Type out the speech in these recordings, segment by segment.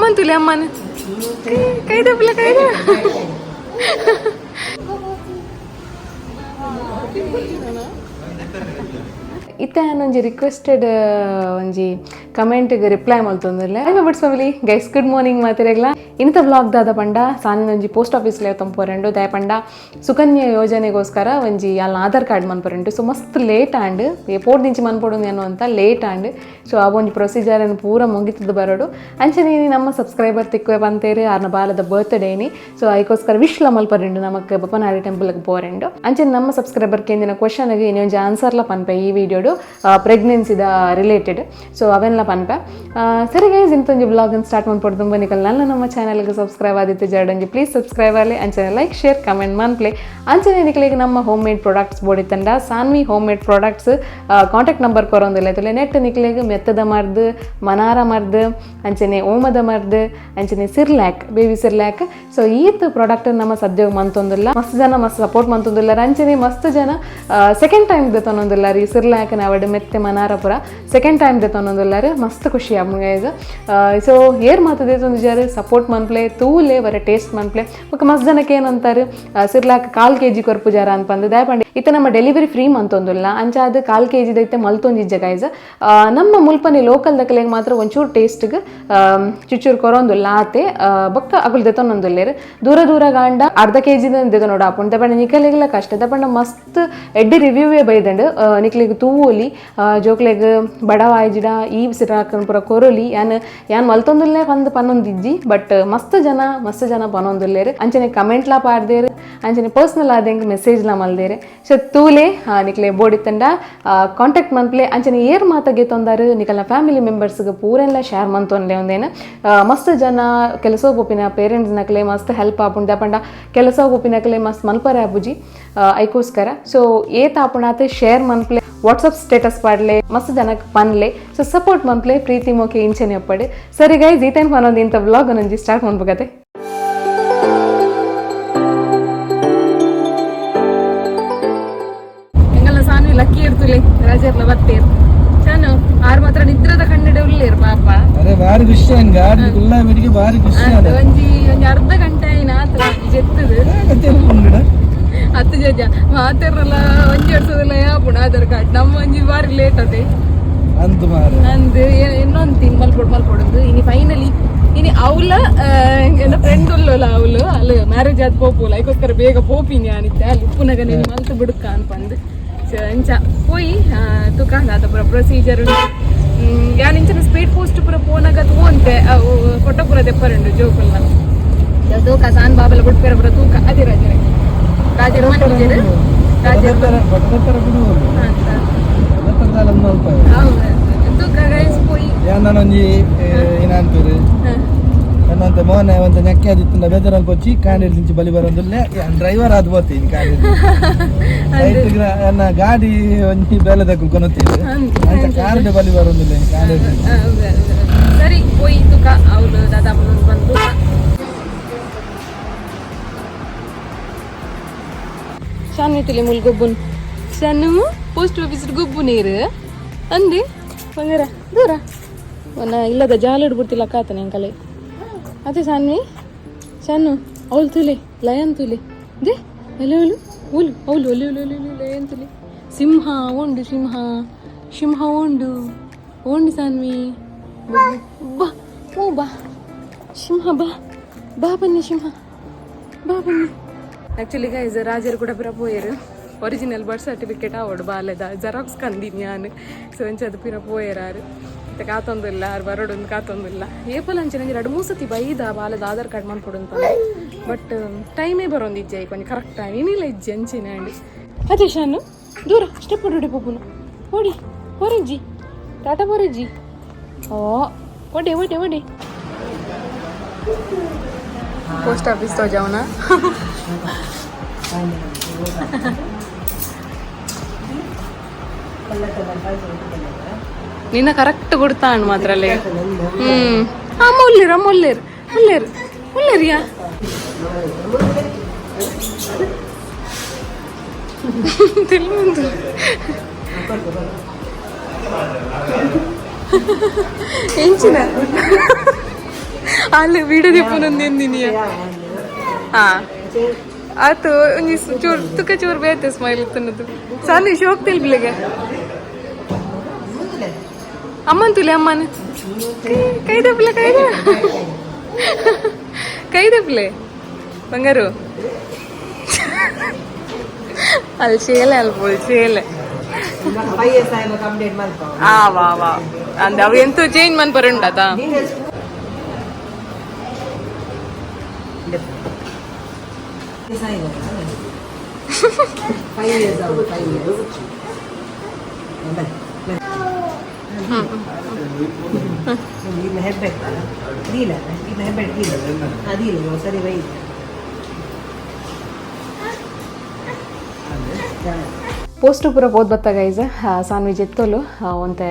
ಅಮ್ಮನ್ ತುಲಿ ಅಮ್ಮನ್ ಕೈದಪ್ಪಲ ಕೈದ ಇತ್ತ ಒಂಜಿ ರಿಕ್ವೆಸ್ಟೆಡ್ ಒಂಜಿ ಕಮೆಂಟ್ಗೆ ರಿಪ್ಲೈ ಮಲ್ತೊಂದಿಲ್ಲ but family guys good morning ಮಾತಿರಗ್ಲ ಇಂಥ ಬ್ಲಾಗ್ ದಾದ ಪಂಡ ಸಾನಿನ ಒಂಜಿ ಪೋಸ್ಟ್ ಆಫೀಸ್ಲೆ ತಂಪೋರೆಂಡು ದಯ ಪಂಡ ಸುಕನ್ಯಾ ಯೋಜನೆಗೋಸ್ಕರ ಒಂಜಿ ಅಲ್ಲ ಆಧಾರ್ ಕಾರ್ಡ್ ಮನ್ಪೊರೆಂಡು ಸೊ ಮಸ್ತ್ ಲೇಟ್ ಆಂಡ್ ಎಪೋರ್ಟ್ ದಿಂಚಿ ಮನ್ಪೊಡು ಏನು ಅಂತ ಲೇಟ್ ಆಂಡ್ ಸೊ ಆ ಒಂಜಿ ಪ್ರೊಸೀಜರನ್ನು ಪೂರ ಮುಗಿತದ್ದು ಬರೋಡು ಅಂಚನೆ ನಮ್ಮ ಸಬ್ಸ್ಕ್ರೈಬರ್ ತಿಕ್ಕುವೆ ಬಂತೇರಿ ಆರ್ನ ಬಾಲದ ಬರ್ತ್ಡೇನಿ ಸೊ ಅದಕ್ಕೋಸ್ಕರ ವಿಶ್ಲ ಮಲ್ಪರೆಂಡು ನಮಕ್ ಬಪ್ಪನಾಡಿ ಟೆಂಪಲ್ಗೆ ಪೋರೆಂಡು ಅಂಚನೆ ನಮ್ಮ ಸಬ್ಸ್ಕ್ರೈಬರ್ ಕೇಂದಿನ ಕ್ವಶನ್ಗೆ ಇನ್ನೊಂದು ಆನ್ಸರ್ಲ ಪನ್ಪೆ ಈ ವಿಡಿಯೋಡು ಪ್ರೆಗ್ನೆನ್ಸಿದ ರಿಲೇಟೆಡ್ ಸೊ ಅವೆಲ್ಲ ಪನ್ಪೆ ಸರಿ ಗೈಸ್ ಇಂತೊಂಜಿ ಬ್ಲಾಗನ್ನು ಸ್ಟಾರ್ಟ್ ಮಾಡ್ಕೊಡು ತುಂಬ ನಿಕಲ್ ನನ್ನ ನಮ್ಮ ಚಾನಲ್ಗೆ ಸಬ್ಸ್ಕ್ರೈಬ್ ಆದಿತ್ತು ಜಡಂಜಿ ಪ್ಲೀಸ್ ಸಬ್ಸ್ಕ್ರೈಬ್ ಆಗಲಿ ಅಂಚನೆ ಲೈಕ್ ಶೇರ್ ಕಮೆಂಟ್ ಮನ್ಪ್ಲೆ ಅಂಚನೆ ನಿಕಲಿಗೆ ನಮ್ಮ ಹೋಮ್ ಮೇಡ್ ಪ್ರಾಡಕ್ಟ್ಸ್ ಬೋಡಿತ್ತಂಡ Saanvi home made products contact number ಕೊರೊಂದಿಲ್ಲ ಆಯ್ತಲ್ಲ ನೆಟ್ ನಿಕ್ಲಿಗೆ ಮೆತ್ತದ ಮರ್ದು ಮನಾರ ಮರ್ದು ಅಂಚನೆ ಓಮದ ಮರ್ದು ಅಂಚನೆ ಸಿರ್ಲ್ಯಾಕ್ ಬೇಬಿ ಸಿರ್ಲ್ಯಾಕ್ ಸೊ ಈತ್ ಪ್ರಾಡಕ್ಟ್ ನಮ್ಮ ಸದ್ಯ ಮಂತೊಂದಿಲ್ಲ ಮಸ್ತ್ ಜನ ಮಸ್ತ್ ಸಪೋರ್ಟ್ ಮಂತೊಂದಿಲ್ಲ ಅಂಚನೆ ಮಸ್ತ್ ಜನ ಸೆಕೆಂಡ್ ಟೈಮ್ ತೊನ್ನೊಂದಿಲ್ಲ ರೀ ಸಿರ್ಲ್ಯಾಕ್ ನಾವಡ್ ಮೆತ್ತೆ ಮನಾರ ಪುರ ಸೆಕೆಂಡ್ ಟೈಮ್ ತೊನ್ನೊಂದಿಲ್ಲ ರೀ ಮಸ್ತ್ ಖುಷಿ ಅಮ್ಮಗೈಸ್ ಸೊ ಏರ್ ಮಾತದೆ ಒಂದು ಜರ ಸಪೋರ್ಟ್ ಮನ್ಪ್ಲೆ ತೂಲೆ ವರ ಟೇಸ್ಟ್ ಮನ್ಪ್ಲೆ ಮತ್ತು ಮಸ್ತ್ ಜನಕ್ಕೆ ಏನಂತಾರೆ ಸಿರ್ಲಾಕ್ 1/4 kg ಕೊರ್ಪು ಜರ ಅನ್ಪಂದು ದಯಪಂಡಿ ಇತ್ತ ನಮ್ಮ ಡೆಲಿವರಿ ಫ್ರೀ ಮಂತೊಂದಿಲ್ಲ ಅಂಚ ಅದು 1/4 kg ದೈತೆ ಮಲ್ತೊಂದಿಜ್ಜ ಗೈಸ್ ನಮ್ಮ ಮುಲ್ಪನೆ ಲೋಕಲ್ ದಕ್ಕಲೆಗೆ ಮಾತ್ರ ಒಂಚೂರು ಟೇಸ್ಟ್ಗೆ ಚುಚ್ಚೂರು ಕೊರೊಂದಿಲ್ಲ ಆತೆ ಬೊಕ್ಕ ಅಕುಲ್ ದೆತೊನ್ನೊಂದಿಲ್ಲೇರು ದೂರ ದೂರ ಗಾಂಡ ಅರ್ಧ kg ದೆತ ನೋಡ ಆಪುಂಡು ದಪಂಡ ನಿಕಲೆಗೆಲ್ಲ ಕಷ್ಟ ದಪಂಡ ಮಸ್ತ್ ಎಡ್ಡಿ ರಿವ್ಯೂವೇ ಬೈದಂಡು ನಿಕ್ಲಿಗೆ ತೂವೋಲಿ ಜೋಕ್ಲೆಗ್ ಬಡವಾಯ್ಜಿಡ ಈ ಸಿರಾಕನ್ ಪುರ ಕೊರೊಲಿ ಯಾನ್ ಮಲ್ತೊಂದಿಲ್ಲೇ ಪಂದ್ ಪನ್ನೊಂದಿಜ್ಜಿ ಬಟ್ ಮಸ್ತ್ ಜನ ಪನ್ನೊಂದಿಲ್ಲೇರು ಅಂಚನೆ ಕಮೆಂಟ್ಲಾ ಪಾಡ್ದೇರು ಅಂಚನೆ ಪರ್ಸ್ನಲ್ ಆದಂಗೆ ಮೆಸೇಜ್ಲ ಮಲ್ದೇರೆ ಸೊ ತೂಲೆ ನಿಕ್ಲೆ ಬೋಡಿತ್ತಂಡ ಕಾಂಟ್ಯಾಕ್ಟ್ ಮನ್ಪ್ಲೆ ಅಂಚನೆ ಏರ್ ಮಾತಾಗೆ ತೊಂದಾರು ನಿಕಲ್ನ ಫ್ಯಾಮಿಲಿ ಮೆಂಬರ್ಸ್ಗೆ ಪೂರೆಲ್ಲ ಶೇರ್ ಮಂತೊಂಡ್ಲೆ ಒಂದೇನು ಮಸ್ತ್ ಜನ ಕೆಲಸ ಒಪ್ಪಿನ ಪೇರೆಂಟ್ಸ್ ನಕಲೆ ಮಸ್ತ್ ಹೆಲ್ಪ್ ಆಪುಂಡು ದಪಂಡ ಕೆಲಸ ಒಪ್ಪಿನಕಲೆ ಮಸ್ತ್ ಮಲ್ಪರೆ ಆಪುಜಿ ಐಕೋಸ್ಕರ ಸೊ ಏತ್ ಆಪುಣಾತೆ ಶೇರ್ ಮನ್ಪ್ಲೆ ವಾಟ್ಸಪ್ ಸ್ಟೇಟಸ್ ಪಾಡ್ಲೆ ಮಸ್ತ್ ಜನಕ್ಕೆ ಪನ್ಲೆ ಸೊ ಸಪೋರ್ಟ್ ಮನ್ಪ್ಲೆ ಪ್ರೀತಿ ಮೋಕೆ ಇಂಚನೆ ಅಪ್ಪಡೆ ಸರಿ ಗೈಸ್ ಈ ಟೈಮ್ ಪನ್ನೊಂದು ಇಂಥ ವ್ಲಾಗ್ ನಂಜಿ ಸ್ಟಾರ್ಟ್ ಮಾಡ್ಬೇಕತೆ ಎಂಗಲ್ಲ ಸಾನ್ವಿ ಲಕ್ಕಿ ಇರ್ತುಲೆ ರಾಜರ್ಲ ಬತ್ತೇರು ಚಾನು ಆರ್ ಮಾತ್ರ ನಿದ್ರದ ಕಣ್ಣಿಡೆ ಉಳ್ಳೇರು ಪಾಪ ಅರೆ ಬಾರಿ ಖುಷಿ ಹಂಗ ಉಲ್ಲ ಮಿಡಿಗೆ ಬಾರಿ ಖುಷಿ ಒಂಜಿ ಅರ್ಧ ಗಂಟೆ ಆಯ್ತು ಜೆತ್ತದು ಹತ್ತು ಜಜ ಮಾತಾರಲ್ಲ ಒಂಜಿ ವರ್ಷದಲ್ಲ ಯಾಪುಣ ಆಧಾರ್ ಕಾರ್ಡ್ ನಮ್ಮ ಒಂಜಿ ಬಾರಿ ಲೇಟ್ ಅದೇ ಅಂದು ಇನ್ನೊಂದು ತಿಂಗ್ ಮಲ್ಪೊಡುದು ಇನಿ ಫೈನಲಿ ಇನಿ ಅವಳ ಫ್ರೆಂಡ್ ಉಳ್ಳೋಲ್ಲ ಅವಳು ಅಲ್ಲಿ ಮ್ಯಾರೇಜ್ ಆದ ಪೋಪುಲ ಅದಕ್ಕೋಸ್ಕರ ಬೇಗ ಪೋಪಿನಿ ಅನಿತ್ತೆ ಅಲ್ಲಿ ಉಪ್ಪುನಾಗ ನೀನು ಮಲ್ತು ಬಿಡುಕ ಅನ್ಪಂದು ಎಂಚ ಪೋಯಿ ತುಕ ಅದ ಪುರ ಪ್ರೊಸೀಜರ್ ಯಾನ್ ಇಂಚನ ಸ್ಪೀಡ್ ಪೋಸ್ಟ್ ಪುರ ಫೋನಾಗ ತಗೊಂತೆ ಕೊಟ್ಟ ಪುರ ದೆಪ್ಪರಂಡು ಜೋಕುಲ್ನ ತೂಕ ಸಾನ್ ಬಾಬಲ ಬಿಟ್ಪೇರ ಪುರ ತೂಕ ಅದೇ ರಾಜರು ಮಂಜರು ರಾಜರು ತೂಕ ಗೈಸ್ ಪೋಯಿ ಯಾನೊಂಜಿ ಏನಂತಾರೆ ನನ್ನಂತ ಮೋನ ಒಂದು ನೆಕ್ಕೆ ಆದಿತ್ತು ಬೇಜಾರಲ್ಲಿ ಪೊಚ್ಚಿ ಕಾಂಡಿಡ್ ದಿಂಚಿ ಬಲಿ ಬರೋದಿಲ್ಲ ಡ್ರೈವರ್ ಆದ್ ಬೋತೀನಿ ಕಾಂಡಿಡ್ ನನ್ನ ಗಾಡಿ ಒಂಜಿ ಬೇಲದ ಕೊನೊತ್ತೀನಿ ಅಂತ ಕಾರ್ಡ್ ಬಲಿ ಬರೋದಿಲ್ಲ ಕಾಂಡಿಡ್ ಸರಿ ಪೋಯಿ ತುಕ ಅವಳು ದಾದಾ ಬಂದು ಶಾನ್ವಿತಿಲಿ ಮುಲ್ ಗೊಬ್ಬುನ್ ಸಣ್ಣ ಪೋಸ್ಟ್ ಆಫೀಸ್ ಗೊಬ್ಬು ನೀರು ಅಂದಿ ಬಂಗಾರ ದೂರ ಒನ್ನ ಇಲ್ಲದ ಜಾಲ ಹಿಡ್ಬಿಡ್ತಿಲ್ಲ ಕಾತನೆ ಅಂಕಲೆ ಅದೇ ಸಾನ್ವಿ ಸಣ್ಣ ಅವಳು ತುಲೆ ಲಯನ್ ತುಲೆ ದೇ ಎಲೆ ಅವಳು ಒಲು ಲಯನ್ ತುಲೆ ಸಿಂಹ ಉಂಡು ಸಿಂಹ ಉಂಡು ಸಾನ್ವಿ ಬಾ ಓ ಬಾ ಸಿಂಹ ಬಾ ಬನ್ನಿ ಸಿಂಹ ಬಾ ಬನ್ನಿ ಆ್ಯಕ್ಚುಲಿ ಗೈಸ್ ರಾಜರು ಕೂಡ ಪುರ ಪೋಯರು ಒರಿಜಿನಲ್ ಬರ್ತ್ ಸರ್ಟಿಫಿಕೇಟ್ ಆವಡು ಬಾಲೆದ ಜೆರಾಕ್ಸ್ ಕಂದಿನಿ ನಾನು ಸೊ ಎಂಚದು ಪಿರ ಪೋಯರಾರು ಮತ್ತೆ ಕಾತೊಂದಿಲ್ಲ ಅವ್ರು ಬರೋಡೊಂದು ಕಾತೊಂದಿಲ್ಲ ಏಪಲ್ ಅಂಚೆ ನಂಗೆ 2-3 ಸತಿ ಬೈದ ಬಾಲದ ಆಧಾರ್ ಕಾರ್ಡ್ ಮಾಡ್ಕೊಡು ಅಂತ ಬಟ್ ಟೈಮೇ ಬರೋಂದು ಇಜ್ಜೆ ಕೊಂಚ ಕರೆಕ್ಟ್ ಟೈಮ್ ಏನಿಲ್ಲ ಇಜ್ಜೆ ಅಂಚಿನ ಅಂಡಿ ಅದೇ ಶಾನು ದೂರ ಸ್ಟೆಪ್ ಹೊಡಿ ಪಪ್ಪುನು ಓಡಿ ಹೊರಜ್ಜಿ ಟಾಟಾ ಹೊರಜ್ಜಿ ಒಡೆ पोस्ट ऑफिस तो जाओ ना ನಿನ್ನ ಕರೆಕ್ಟ್ ಕೊಡ್ತಾಣ ಮಾತ್ರಲ್ಲೇ ಮುಲ್ಲೇರಿಯಾ ತಿಳಿದು ಎಂಚಿನ ಅಲ್ಲಿ ವಿಡಿಯೋ ದಿಪ್ಪನೊಂದು ಎಂದಿನಿಯ ಹಾಂ ಆತು ಒಂಜಿ ಚೂರು ತುಕ ಚೂರು ಬೇತೆ ಸ್ಮೈಲ್ ಇತ್ತನ್ನದು ಸಾಲಿ ಶೋಕ್ ತಿಳ್ಬಿಲೆಗೆ ಅಮ್ಮನ್ ತುಲೆ ಅಮ್ಮನ ಕೈದಪ್ಲೆ ಕೈದಪ್ಲೆ ಬಂಗಾರು ಅಲ್ಲಿ ಶೇಲೆ ಅಲ್ಬೋದು ಶೇಲೆ ವಾ ವಾ ಅಂದ ಅವು ಎಂತೂ ಚೇಂಜ್ ಮನ್ ಬರುಂಡಾತ ಪೋಸ್ಟ್ ಪೂರ ಪೋದ್ ಬತ್ತ ಗೈಸ್ ಸಾನ್ವಿ ಜೆತ್ತೋಲು ಒಂತೆ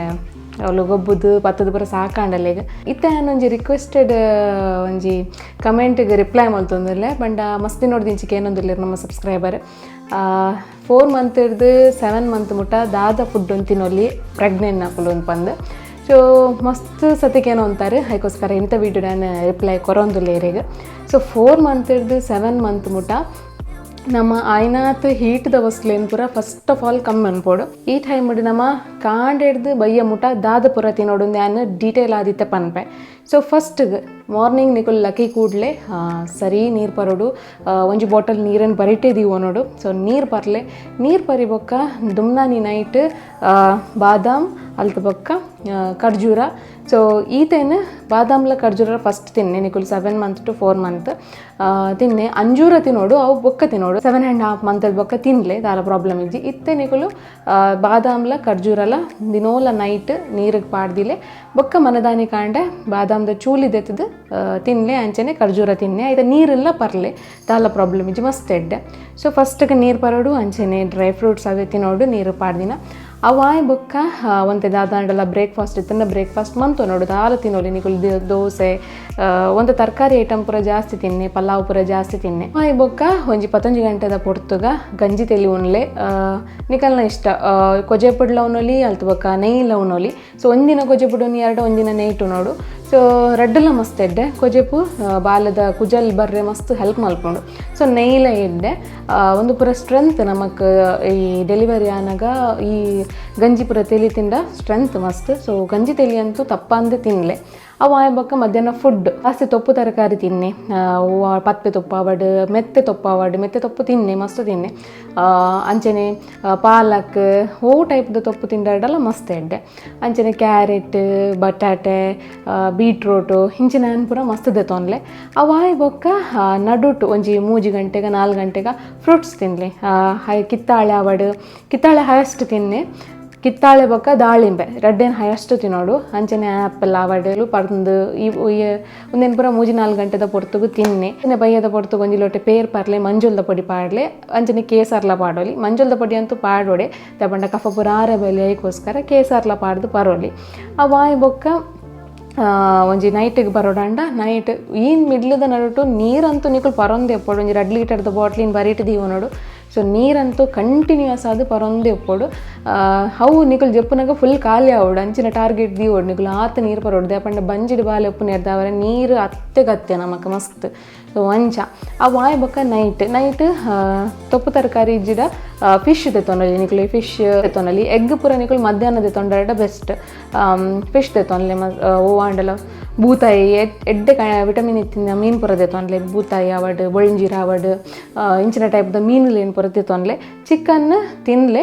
ಅವಳು ಗೊಬ್ಬುದು ಪತ್ತದ ಪೂರ ಸಾಕಾಂಡಲ್ಲ ಈಗ ಇತ್ತೆ ಒಂಜಿ ರಿಕ್ವೆಸ್ಟೆಡ್ ಒಂಜಿ ಕಮೆಂಟ್ಗೆ ರಿಪ್ಲೈ ಮಲ್ತೊಂದಿಲ್ಲ ಬಂಡ ಮಸ್ತಿ ನೋಡ್ದಿಂಚಿಕೆ ಏನೊಂದಿಲ್ಲ ನಮ್ಮ ಸಬ್ಸ್ಕ್ರೈಬರ್ 4 ಮಂತ್ ಹಿಡ್ದು 7 ಮಂತ್ ಮುಟ್ಟ ದಾದ ಫುಡ್ ಒಂದು ತಿನ್ನೋಲಿ ಪ್ರೆಗ್ನೆಂಟ್ ಹಾಕಲು ಒಂದು ಪಂದು ಸೊ ಮಸ್ತ್ ಸತಿಗೇನೋ ಅಂತಾರೆ ಅದಕ್ಕೋಸ್ಕರ ಇಂಥ ವೀಡಿಯೋ ನಾನು ರಿಪ್ಲೈ ಕೊರೊಂದಿಲ್ಲ ಈಗ ಸೊ 4 ಮಂತ್ ಹಿಡ್ದು 7 ಮಂತ್ ಮುಟ್ಟ ನಮ್ಮ ಆಯ್ನಾತ್ ಹೀಟ್ದ ವಸ್ಲೇನು ಪೂರ ಫಸ್ಟ್ ಆಫ್ ಆಲ್ ಕಮ್ಮಿ ಅನ್ಪೋಡು ಈ ಟೈಮ್ ನಮ್ಮ ಕಾಂಡ್ ಹಿಡ್ದು ಬಯ್ಯ ಮುಟ ದಾದ ಪುರ ತಿನ್ನೋಡು ನಾನು ಡೀಟೇಲ್ ಆದಿತ್ತೆ ಪನ್ಪೆ ಸೊ ಫಸ್ಟ್ಗೆ ಮಾರ್ನಿಂಗ್ ನಿಕುಲ್ ಲಕ್ಕಿ ಕೂಡಲೇ ಸರಿ ನೀರು ಪರೋಡು ಒಂಜಿ ಬಾಟಲ್ ನೀರನ್ನು ಬರಿಟೇದೀವೋ ನೋಡು ಸೊ ನೀರು ಪರ್ಲೆ ನೀರು ಪರಿಬೊಕ್ಕ ದುಮ್ನಾನಿ ನೈಟ್ ಬಾದಾಮ್ ಅಲ್ತ ಬೊಕ್ಕ ಖರ್ಜೂರ ಸೊ ಈತೇನು ಬಾದಾಮ್ಲ ಖರ್ಜೂರ ಫಸ್ಟ್ ತಿನ್ನೆ ನಿಕುಲ್ 7 ಮಂತ್ ಟು 4 ಮಂತ್ ತಿನ್ನೆ ಅಂಜೂರ ತಿನ್ನೋಡು ಅವು ಬೊಕ್ಕ ತಿನ್ನೋಡು 7.5 ಮಂತ್ ಬೊಕ್ಕ ತಿನ್ಲೆ ದಾಲ ಪ್ರಾಬ್ಲಮ್ ಇಜ್ಜಿ ಇತ್ತೆ ನಿಕುಲು ಬಾದಾಮ್ಲ ಖರ್ಜೂರಲ ದಿನೋಲ ನೈಟ್ ನೀರಿಗೆ ಪಾಡ್ದಿಲೆ ಬೊಕ್ಕ ಮನದಾನಿ ಕಾಂಡೆ ಬಾದಾಮ್ದ ಚೂಲಿದೆತ್ತದು ತಿನ್ಲೆ ಅಂಚನೆ ಖರ್ಜೂರ ತಿನ್ನೆ ಆಯ್ತಾ ನೀರೆಲ್ಲ ಪರ್ಲೆ ದಾಲ ಪ್ರಾಬ್ಲಮ್ ಇಜ್ಜಿ ಮಸ್ತ್ ಎಡ್ಡೆ ಸೊ ಫಸ್ಟ್ಗೆ ನೀರು ಪರೋಡು ಅಂಚನೆ ಡ್ರೈ ಫ್ರೂಟ್ಸ್ ಅವೇ ತಿನ್ನೋಡು ನೀರು ಪಾಡ್ದಿನ ಅವಾಯ್ ಬೊಕ್ಕ ಒಂತೆ ದಾದಾಂಡಲ ಬ್ರೇಕ್ಫಾಸ್ಟ್ ಇತ್ತಂದ್ರೆ ಬ್ರೇಕ್ಫಾಸ್ಟ್ ಮಂತು ನೋಡು ದಾಲ ತಿನ್ನೋಲಿ ನಿಕುಲ್ ದೋಸೆ ಒಂದು ತರಕಾರಿ ಐಟಮ್ ಪೂರ ಜಾಸ್ತಿ ತಿನ್ನೆ ಪಲಾವ್ ಪೂರ ಜಾಸ್ತಿ ತಿನ್ನೆ ಅವಾಯ್ ಬೊಕ್ಕ ಒಂಜಿ 15 ಗಂಟೆದ ಪೊರ್ತುಗ ಗಂಜಿ ತೆಲಿ ಉಣ್ಲೆ ನಿಕಲ್ನ ಇಷ್ಟ ಕೊಜೆಪುಡ್ಲ ಉಣ್ಣೋಲಿ ಅಲ್ತ ಬೊಕ್ಕ ನೆಯ್ಲ ಉಣ್ಣೋಲಿ ಸೊ ಒಂದಿನ ಕೊಜೆಪುಡು ಒಂದಿನ ನೈಟು ನೋಡು ಸೊ ರಡ್ಡಲ ಮಸ್ತ್ ಎಡ್ಡೆ ಕೊಜೆಪು ಬಾಲದ ಕುಜಲ್ ಬರ್ರೆ ಮಸ್ತ್ ಹೆಲ್ಪ್ ಮಲ್ಕೊಂಡು ಸೊ ನೆಯ್ಲ ಎಡ್ಡೆ ಒಂದು ಪೂರ ಸ್ಟ್ರೆಂತ್ ನಮಕ್ ಈ ಡೆಲಿವರಿ ಆನಾಗ ಈ ಗಂಜಿ ಪೂರ ತೆಲಿ ತಿಂದ ಸ್ಟ್ರೆಂತ್ ಮಸ್ತ್ ಸೊ ಗಂಜಿ ತೆಲಿ ಅಂತೂ ತಪ್ಪಂದೆ ತಿನ್ಲೆ ಅವು ಆಯ್ಬಕ್ಕ ಮಧ್ಯಾಹ್ನ ಫುಡ್ ಜಾಸ್ತಿ ತೊಪ್ಪು ತರಕಾರಿ ತಿನ್ನೆ ಪತ್ತೆ ತೊಪ್ಪು ಅವಡು ಮೆತ್ತೆ ತೊಪ್ಪು ಅವಡು ಮೆತ್ತೆ ತೊಪ್ಪು ತಿನ್ನೆ ಮಸ್ತ್ ತಿನ್ನೆ ಅಂಚನೆ ಪಾಲಕ್ ಓ ಟೈಪ್ದ ತೊಪ್ಪು ತಿಂಡಾಡಲ್ಲ ಮಸ್ತ್ ಎಡ್ಡೆ ಅಂಚನೆ ಕ್ಯಾರೆಟ್ ಬಟಾಟೆ ಬೀಟ್ರೋಟು ಹಿಂಚಿನ ಪೂರ ಮಸ್ತ್ ದೆತೊನ್ಲೆ ಅವು ಆಯ್ಬೊಕ್ಕ ನಡುಟು ಒಂಜಿ 3 ಗಂಟೆಗೆ 4 ಗಂಟೆಗೆ ಫ್ರೂಟ್ಸ್ ತಿನ್ಲೆ ಕಿತ್ತಾಳೆ ಅವಡು ಕಿತ್ತಾಳೆ ಹಯಸ್ಟ್ ತಿನ್ನೆ ಕಿತ್ತಾಳೆ ಬೊಕ್ಕ ದಾಳಿಂಬೆ ರಡ್ಡೇನು ಹಯಷ್ಟು ತಿನ್ನೋಡು ಅಂಚನೆ ಆ್ಯಪಲ್ ಅವಡೆಲು ಪರ್ದು ಈ ಒಂದೇನು ಪೂರ 3-4 ಗಂಟೆದ ಪೊರ್ತುಗು ತಿನ್ನೆ ಬಯ್ಯದ ಪೊರ್ತುಗು ಒಂಜಿ ಲೋಟೆ ಪೇರ್ ಪರ್ಲೆ ಮಂಜುಲ್ದ ಪೊಡಿ ಪಾಡ್ಲೆ ಅಂಚನೆ ಕೇಸರ್ಲ ಪಾಡೋಲಿ ಮಂಜುಲ್ದ ಪೊಡಿ ಅಂತೂ ಪಾಡೋಡೆ ತಗೊಂಡ ಕಫ ಪೂರ ಆರಬಲಿ ಅದಕ್ಕೋಸ್ಕರ ಕೇಸರ್ಲ ಪಾಡ್ದು ಪರೋಲಿ ಆ ವಾಯ್ ಬೊಕ್ಕ ಒಂಜಿ ನೈಟಿಗೆ ಬರೋಡಂಡ ನೈಟ್ ಈ ಮಿಡ್ಲದ ನಡುಟು ನೀರಂತೂ ನಿಕುಲ್ ಪರೊಂದೆ ಎಪ್ಪೋಡು ಒಂಜಿ 2 ಲೀಟರ್ದ ಬಾಟ್ಲಿನ ಬರೀಟಿದೀವ ನೋಡು ಸೊ ನೀರಂತೂ ಕಂಟಿನ್ಯೂಸ್ ಆದ ಪರೊಂದೆ ಉಪ್ಪೋಡು ಅವು ನಿಕುಲ್ ಜಪ್ಪನಾಗ ಫುಲ್ ಖಾಲಿ ಆವಡು ಅಂಚಿನ ಟಾರ್ಗೆಟ್ ದೀವೋಡು ನಿಕುಲ್ ಆತ ನೀರು ಪರೋಡು ದೇಪಂಡ ಬಂಜಿಡ್ ಬಾಲೆ ಉಪ್ಪು ನೆರ್ದವರ ನೀರು ಅತ್ತೆಗತ್ತೆ ನಮಕ್ ಮಸ್ತ್ ಸೊ ಅಂಚ ಆ ವಾಯ್ ಬೊಕ್ಕ ನೈಟ್ ತೊಪ್ಪು ತರಕಾರಿ ಇಜ್ಜಿಡ ಫಿಶ್ ತೆತ್ತೊಂಡಲಿ ನಿಕುಲ್ ಫಿಶ್ ತೆತ್ತೊಂಡಲಿ ಎಗ್ ಪೂರ ನಿಕುಲ್ ಮಧ್ಯಾಹ್ನ ತೆತ್ತೊಂಡ ಬೆಸ್ಟ್ ಫಿಶ್ ತೆತ್ತೊಂಡ್ಲೆ ಓ ಆಂಡಲ ಬೂತಾಯಿ ಎಡ್ಡೆ ವಿಟಮಿನ್ ಇತ್ತಿನ ಮೀನು ಪೂರ ತೆತ್ತೊಂಡ್ಲೆ ಬೂತಾಯಿ ಅವಡು ಬೊಳ್ಂಜೀರ ಅವಡು ಇಂಚಿನ ಟೈಪ್ದ ಮೀನುಲೇನು ಪೂರ ತೆತ್ತೊಂಡ್ಲೆ ಚಿಕನ್ ತಿನ್ಲೆ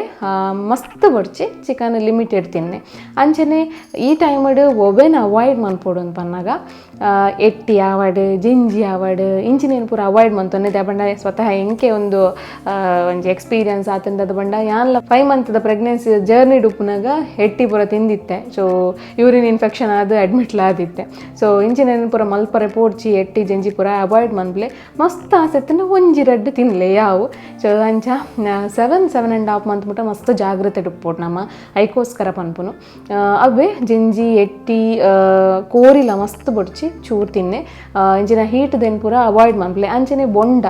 ಮಸ್ತ್ ಬಡ್ಚಿ ಚಿಕನ್ ಲಿಮಿಟೆಡ್ ತಿನ್ನೆ ಅಂಚನೆ ಈ ಟೈಮಡು ಒವೆನ್ ಅವಾಯ್ಡ್ ಮನ್ಪೋಡು ಅಂತ ಪನ್ನಾಗ ಎಟ್ಟಿ ಆವಡು ಜಿಂಜಿ ಆವಡು ಇಂಚಿನೇನು ಪೂರ ಅವಾಯ್ಡ್ ಮಂತೊನ್ನೆ ಬಂಡ ಸ್ವತಃ ಎಂಕೆ ಒಂದು ಎಕ್ಸ್ಪೀರಿಯನ್ಸ್ ಆತಂದದ ಬಂಡ ಯಾನ್ಲ 5 ಮಂತ್ದ ಪ್ರೆಗ್ನೆನ್ಸಿ ಜರ್ನಿ ಡುಪ್ಪುನಾಗ ಎಟ್ಟಿ ಪೂರ ತಿಂದಿತ್ತೆ ಸೊ ಯೂರಿನ್ ಇನ್ಫೆಕ್ಷನ್ ಆದ ಅಡ್ಮಿಟ್ಲ ಆದಿತ್ತೆ ಸೊ ಇಂಚಿನೇನು ಪೂರ ಮಲ್ಪರೆ ಪೋಡ್ಚಿ ಎಟ್ಟಿ ಜಂಜಿ ಪೂರ ಅವಾಯ್ಡ್ ಮನ್ಪ್ಲೆ ಮಸ್ತ್ ಆಸೆತ್ತಿನ ಒಂಜಿ ರಡ್ಡು ತಿನ್ಲೆ ಯಾವು ಸೊ ಅಂಚ 7.5 ಮಂತ್ ಮುಟ್ಟ ಮಸ್ತ್ ಜಾಗ್ರತೆ ಡುಪ್ಪೋಡು ನಮ್ಮ ಐಕೋಸ್ಕರ ಪನ್ಪುನು ಅವೇ ಜಿಂಜಿ ಎಟ್ಟಿ ಕೋರಿಲ ಮಸ್ತ್ ಬೊಡ್ಚಿ ಚೂರು ತಿನ್ನೆ ಇಂಚಿನ ಹೀಟ್ದೇನು ಪೂರ ಅವಾಯ್ಡ್ ಮನ್ಪಲೆ ಅಂಚನೆ ಬೊಂಡ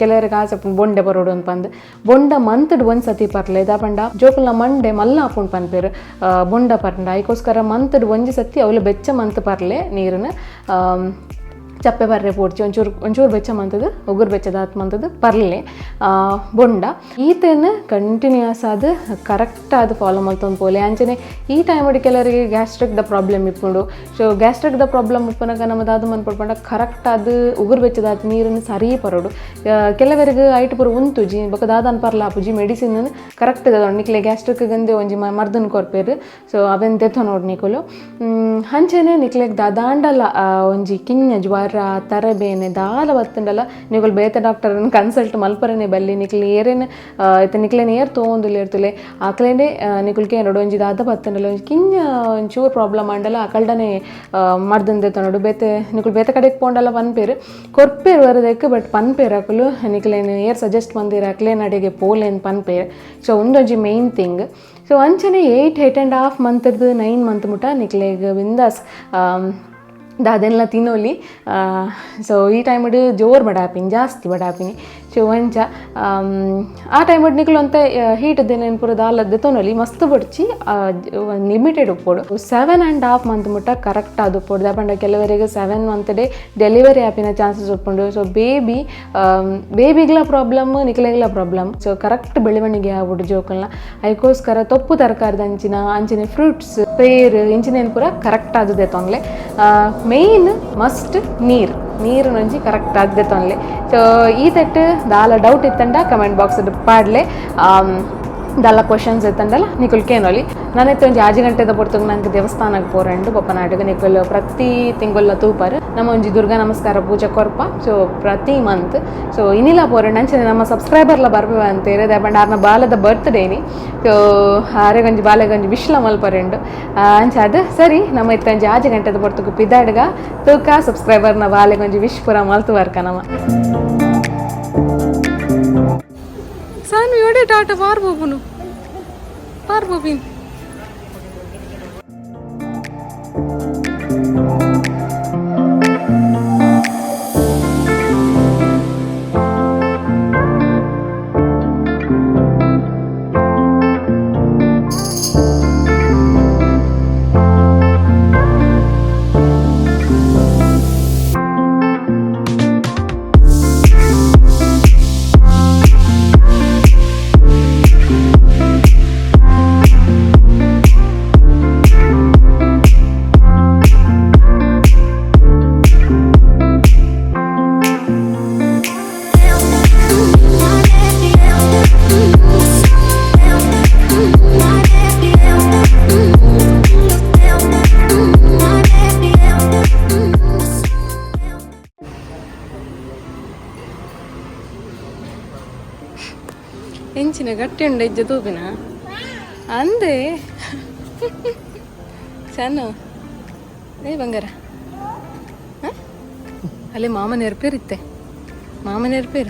ಕೆಲವರಿಗೆ ಆಸೆ ಬೊಂಡೆ ಬರೋಡು ಅಂತ ಪಂದು ಬೊಂಡ ಮಂತಡ್ ಒಂದು ಸತಿ ಪರ್ಲೆ ದಾಪಂಡ ಜೋಕುಲ್ನ ಮಂಡೆ ಮಲ್ಲ ಹಾಕೊಂಡು ಪನ್ಪೇರು ಬೊಂಡ ಪರ್ಂಡ ಅದಕ್ಕೋಸ್ಕರ ಮಂತಡ್ ಒಂಜಿ ಸತಿ ಅವಳು ಬೆಚ್ಚ ಮಂತ್ ಪರ್ಲೆ ನೀರನ್ನು ಚಪ್ಪೆ ಬರ್ರೆ ಪೋಡ್ಚಿ ಒಂಚೂರು ಬೆಚ್ಚ ಮಂತದ್ದು ಉಗುರು ಬೆಚ್ಚದಾತ್ ಮಂತದ್ದು ಪರ್ಲೆ ಬೊಂಡ ಈತೇನು ಕಂಟಿನ್ಯೂಸ್ ಅದು ಕರೆಕ್ಟ್ ಅದು ಫಾಲೋ ಮಾಡ್ತೊಂದು ಪೋಲೆ ಅಂಚನೆ ಈ ಟೈಮ್ ಅಡಿ ಕೆಲವರಿಗೆ ಗ್ಯಾಸ್ಟ್ರಿಕ್ದ ಪ್ರಾಬ್ಲಮ್ ಇಟ್ಕೊಂಡು ಸೊ ಗ್ಯಾಸ್ಟ್ರಿಕ್ದ ಪ್ರಾಬ್ಲಮ್ ಇಪ್ಪನಾಗ ನಮ್ಮದಾದ ಮನ್ಪಡ್ಪಂಡ ಕರೆಕ್ಟ್ ಅದು ಉಗುರು ಬೆಚ್ಚದಾತ್ ನೀರನ್ನು ಸರಿ ಪರೋಡು ಕೆಲವರಿಗೆ ಐಟ್ ಪುರ ಉಂತುಜಿ ಬೊಕದಾದನ್ ಪರ್ಲ ಆಪುಜಿ ಮೆಡಿಸಿನ್ ಕರೆಕ್ಟ್ ಇದ ನಿಕ್ಲೆ ಗ್ಯಾಸ್ಟ್ರಿಕ್ ಗಂದೆ ಒಂಜಿ ಮರ್ದನ್ ಕೊರ್ಪೇರು ಸೊ ಅವೆನ್ ತೆತ್ತೋ ನೋಡಿ ನಿಕುಲು ಹಂಚೆನೆ ನಿಕ್ಲೆಗ್ ದಾದಾಂಡಲ್ಲ ಒಂಜಿ ಕಿಂಜ ಜ್ವಾರ ತರಬೇನೆ ದಾಲ ಬತ್ತಂಡಲ್ಲ ನಿಕುಲು ಬೇತ ಡಾಕ್ಟರನ್ನು ಕನ್ಸಲ್ಟ್ ಮಲ್ಪರನೆ ಬಲ್ಲಿ ನಿಕ್ಲೆ ಏರೇನು ನಿಕ್ಲೇನೆ ಏರ್ ತೊಗೊಂದುಲ್ಲ ಇರ್ತಲೆ ಆಕಲೇನೆ ನಿಕುಲ್ಕೆ ನೋಡು ಒಂಜಿ ದಾದ ಬತ್ತಂಡಲ್ಲ ಒಂಜಿ ಕಿಂಜ ಒಂಚೂರು ಪ್ರಾಬ್ಲಮ್ ಆಂಡಲ್ಲ ಆಕಲ್ಡನೆ ಮರ್ದಂದೆ ನೋಡು ಬೇತೆ ನಿಕುಲು ಬೇತೆ ಕಡೆಗೆ ಪೋಂಡಲ್ಲ ಪನ್ಪೇರು ಕೊರ್ಪೇರು ವರದಕ್ಕೆ ಬಟ್ ಪನ್ಪೇರು ಅಕಲು ನಿಕ್ಲೇನು ಏರ್ ಸಜೆಸ್ಟ್ ಮಂದಿರ ಅಕ್ಲೇನ್ ಅಡಿಗೆ ಪೋಲೇನು ಪನ್ಪೇರು ಸೊ ಒಂದೊಂಜಿ ಮೇನ್ ಥಿಂಗ್ ಸೊ ಅಂಚನೆ 8.5 ಮಂತದ್ದು 9 ಮಂತ್ ಮುಟ ನಿಕ್ಲೆಗ್ ವಿಂದಾಸ್ ದಾದೆಲ್ಲ ತಿನ್ನೋಲಿ ಸೊ ಈ ಟೈಮ್ ಜೋರು ಬಡಾಪಿನಿ ಜಾಸ್ತಿ ಬಡಾಪಿನಿ ಸೊ ಒಂಚ ಆ ಟೈಮ್ ನಿಕ್ಲು ಅಂತ ಹೀಟ್ ನೆನಪುರ ದಾಲದ್ದು ತೊನೊಲಿ ಮಸ್ತ್ ಬಡ್ಚಿ ಲಿಮಿಟೆಡ್ ಉಪ್ಪೋಡು 7.5 ಮಂತ್ ಮುಟ್ಟ ಕರೆಕ್ಟ್ ಅದು ಉಪ್ಪೋಡು ದಾಪಂಡ ಕೆಲವರಿಗೆ 7 ಮಂತ್ ಡೇ ಡೆಲಿವರಿ ಆಪಿನ ಚಾನ್ಸಸ್ ಉಪ್ಪುಂಡು ಸೊ ಬೇಬಿಗ್ಲ ಪ್ರಾಬ್ಲಮ್ ನಿಕ್ಲೆಗ್ಲ ಪ್ರಾಬ್ಲಮ್ ಸೊ ಕರೆಕ್ಟ್ ಬೆಳವಣಿಗೆ ಆಗ್ಬಿಡು ಜೋಕಲ್ನ ಅದಕ್ಕೋಸ್ಕರ ತೊಪ್ಪು ತರಕಾರಿದ ಅಂಚಿನ ಫ್ರೂಟ್ಸ್ ಪೇರು ಇಂಚಿನೇನು ಪೂರ ಕರೆಕ್ಟ್ ಆಗಿದೆ ತೊಂದ್ಲೆ ಮೇಯ್ನ್ ಮಸ್ಟ್ ನೀರು ನಂಜಿ ಕರೆಕ್ಟ್ ಆಗದೆ ತೊಂದ್ಲೆ ಸೊ ಈ ತಟ್ಟು ದಾಲ ಡೌಟ್ ಇತ್ತಂಡ ಕಮೆಂಟ್ ಬಾಕ್ಸ್ ಪಾಡ್ಲೆ ದಾಲ ಕ್ವಶನ್ಸ್ ಇತ್ತಂಡಲ್ಲ ನಿಕುಲ್ ಕೇನೋಲಿ ನಾನೈತೆ ಒಂಜಿ 6 ಗಂಟೆದ ಪೊರ್ತುಗ್ ನಂಗೆ ದೇವಸ್ಥಾನಕ್ಕೆ ಪೋರಂಡು ಬೊಪ್ಪನಾಡಿಗೆ ನಿಕುಲ್ ಪ್ರತಿ ತಿಂಗೊಲ್ಲ ತೂಪಾರು ನಮ್ಮ ಒಂಜಿ ದುರ್ಗಾ ನಮಸ್ಕಾರ ಪೂಜೆ ಕೊರ್ಪ ಸೊ ಪ್ರತಿ ಮಂತ್ ಸೊ ಇನ್ನಿಲ್ಲ ಪೋರಂಡು ಅಂಚನೆ ನಮ್ಮ ಸಬ್ಸ್ಕ್ರೈಬರ್ಲ ಬರ್ಬೇವ ಅಂತೇಳಿ ದಾಪಂಡ ಆರ್ನ ಬಾಲದ ಬರ್ತ್ಡೇನಿ ಸೊ ಆರೆಗಂಜಿ ಬಾಲೆಗಂಜಿ ವಿಶ್ಲ ಮಲ್ಪರೆಂಡು ಅಂಚ ಅದು ಸರಿ ನಮ್ಮ ಇತ್ತ ಒಂಜಿ 6 ಗಂಟೆದ ಪೊರ್ತುಗ್ ಪಿದಾಡ್ಗ ತೂಕ ಸಬ್ಸ್ಕ್ರೈಬರ್ನ ಬಾಲೆಗಂಜಿ ವಿಶ್ ಪೂರ ಮಲ್ತು ವರ್ಕ ನಮ್ಮ ಸಾನು ಯೋಡೆ ಟಾಟ ಪಾರ್ಬೋಬಿನ್ ಎಂಚಿನ ಗಟ್ಟಿ ಉಂಡ ಇಜ್ಜ ತೂಪಿನ ಅಂದೆ ಸಣ್ಣ ಏ ಬಂಗಾರ ಅಲ್ಲೇ ಮಾಮನ ಎರ್ಪೇರಿತ್ತೆ ಮಾಮನ ಎರ್ಪೇರ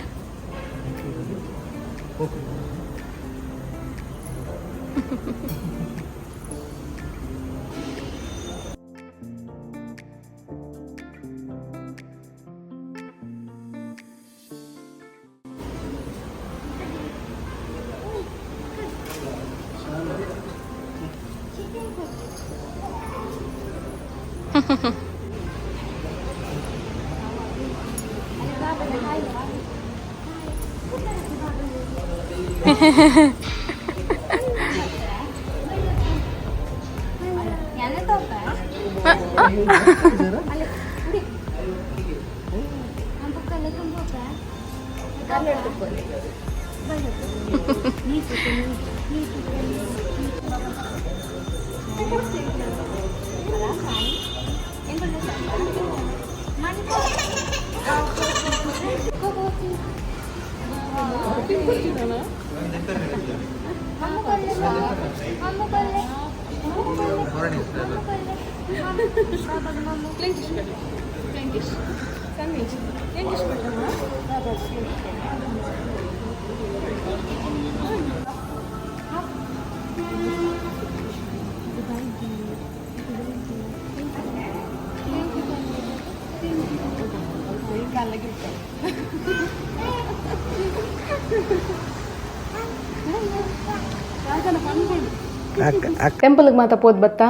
ಟೆಂಪಲ್ಗೆ ಮಾತ ಪೋದ್ ಬತ್ತಾ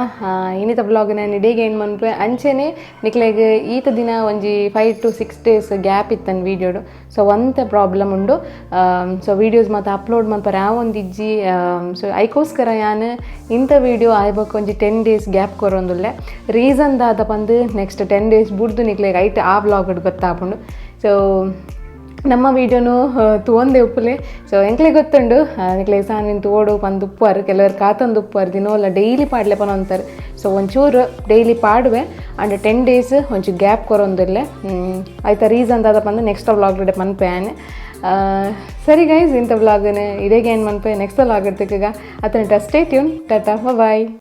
ಇನ್ನಿತ ಬ್ಲಾಗ್ನ ನಿಡೇಗೆ ಏನು ಮನ್ಪೆ ಅಂಚೆನೆ ನಿಕ್ಲೆಗ್ ಈತ ದಿನ ಒಂಜಿ 5 to 6 days ಗ್ಯಾಪ್ ಇತ್ತನ್ ವೀಡಿಯೋಡು ಸೊ ಒಂತೆ ಪ್ರಾಬ್ಲಮ್ ಉಂಡು ಸೊ ವೀಡಿಯೋಸ್ ಮಾತ ಅಪ್ಲೋಡ್ ಮನ್ಪರೆ ಇಜ್ಜಿ ಸೊ ಐಕೋಸ್ಕರ ಯಾನ್ ಇಂಥ ವೀಡಿಯೋ ಆಯ್ಬೇಕು ಒಂಜಿ 10 days ಗ್ಯಾಪ್ ಕೊರೊಂದುಲ್ಲೆ ರೀಸನ್ ದಾದ ಬಂದು ನೆಕ್ಸ್ಟ್ 10 days ಬುಡ್ದು ನಿಕ್ಲೆಗ್ ಐಟ್ ಆ ಬ್ಲಾಗ್ ಗೊತ್ತಾಪುಂಡು ಸೊ ನಮ್ಮ ವೀಡಿಯೋನು ತೂಂದೆ ಉಪ್ಪುಲೆ ಸೊ ಎಂಕ್ಲೆ ಗೊತ್ತುಂಡು ನಿಕ್ಲೆ ಸಾನಿನ ತೋಡು ಪಂದು ಉಪ್ಪುವಾರು ಕೆಲವರು ಕಾತಂದು ಉಪ್ಪುವಾರು ದಿನೋಲ್ಲ ಡೈಲಿ ಪಾಡ್ಲೆ ಪನ ಅಂತಾರೆ ಸೊ ಒಂಚೂರು ಡೈಲಿ ಪಾಡುವೆ ಅಂಡ್ 10 days ಒಂಚೂರು ಗ್ಯಾಪ್ ಕೊರೊಂದಿಲ್ಲೆ ಆಯ್ತಾ ರೀಸನ್ ದಾದ ಬಂದು ನೆಕ್ಸ್ಟ್ ವ್ಲಾಗ್ ಮನ್ಪೆ ಆನೆ ಸರಿ ಗೈಸ್ ಇಂಥ ವ್ಲಾಗನ್ನ ಇದೇಗೆ ಏನು ಮನ್ಪೆ ನೆಕ್ಸ್ಟ್ ವ್ಲಾಗ್ ಇರ್ತಿಗ ಅತನ ಸ್ಟೇ ಟ್ಯೂನ್ ಟಾಟಾ ಬಾಯ್